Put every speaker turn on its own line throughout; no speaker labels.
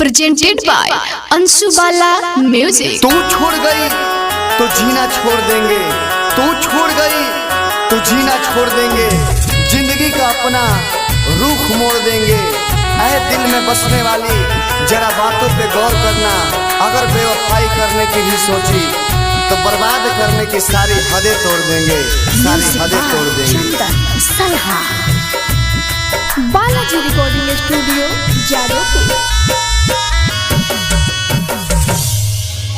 Presented by Anshubala music.
तू छोड़ गई तो जीना छोड़ देंगे, तू छोड़ गई तो जीना छोड़ देंगे, जिंदगी का अपना रुख मोड़ देंगे। ऐ दिल में बसने वाली जरा बातों पे गौर करना, अगर बेवफाई करने की भी सोची तो बर्बाद करने की सारी हदें तोड़ देंगे, सारी हदें तोड़ देंगे।
Balaji recording studio Jadavpur.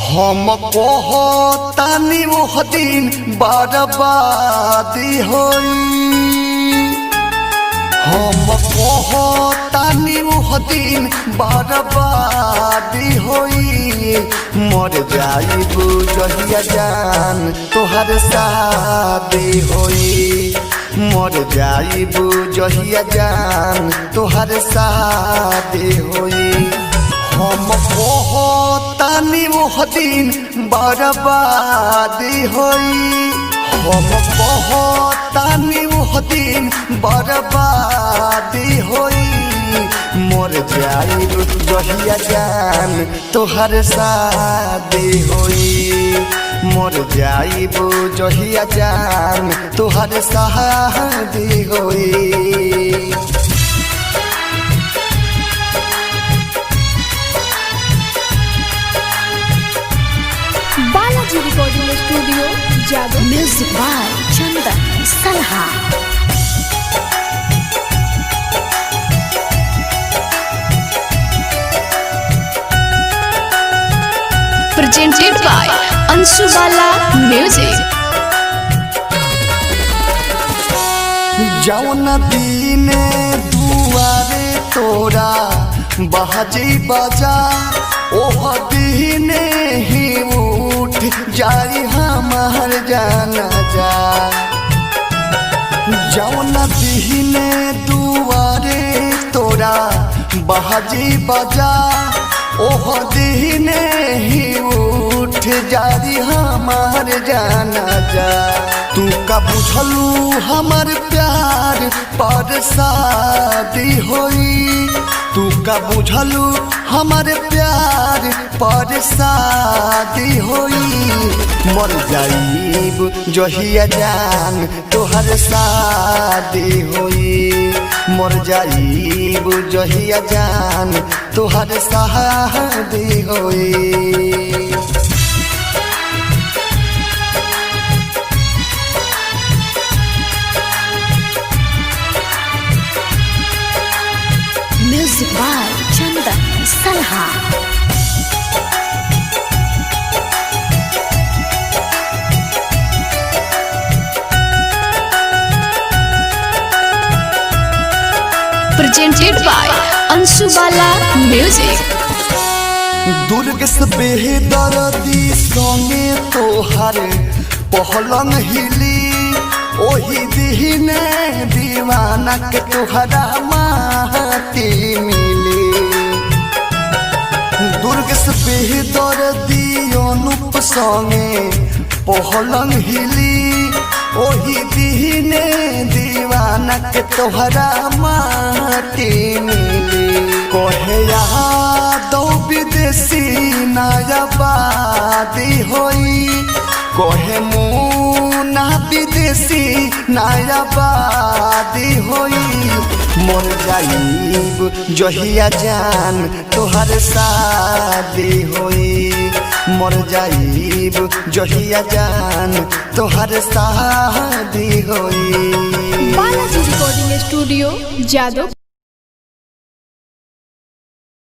हम कहतानी वो दिन बर्बादी होई, हम कहतानी वो दिन बर्बादी होई। मर जाइबू जहिया जान तोहर शादी होई, मर जाइबू जहिया जान तोहर शादी होई। हम कहतानी वो दिन बर्बादी होई, हम कहतानी वो दिन बर्बादी होई। मर जाइबू जहिया जान तोहर शादी होई, मर जाइबू जहिया जान तोहर शादी होई।
Balaji recording studio Jadav. Music by Chandan Salha. Presented by Anshubala music.
जौन दीने दुआरे तोरा बहजी बजा, ओह दीने ही उठ जाई हमार जाना जा। जौन दीने दुआरे तोरा बहजी बजा, ओह दीने ही उठ जाई हमार जाना जा। तू का बुझलू हमार प्यार पर शादी होई, तू का बुझलू हमार प्यार पर शादी होई। मर जाइब जहिया जान तोहर शादी होई, मर जाइब जहिया जान तोहर शादी होई।
Music by Chandan Salha. Presented by Anshubala music.
दुर्ग से बेदर्दी संगे तोहर पहलंग हिली, ओही दीने दीवाना के तोहरा माटी मिली। दुर्ग से बेदर्दी अनुप संगे पहलंग हिली, ओही दीने दीवाना के तोहरा माटी मिली। कहे यादव विदेशी नायाबादी होई, कहे मुना विदेशी नायाबादी होई। मर जाइब जहिया जान तोहर शादी होई, मर जाइब जहिया जान तोहर शादी होई।
Balaji recording studio Jadav.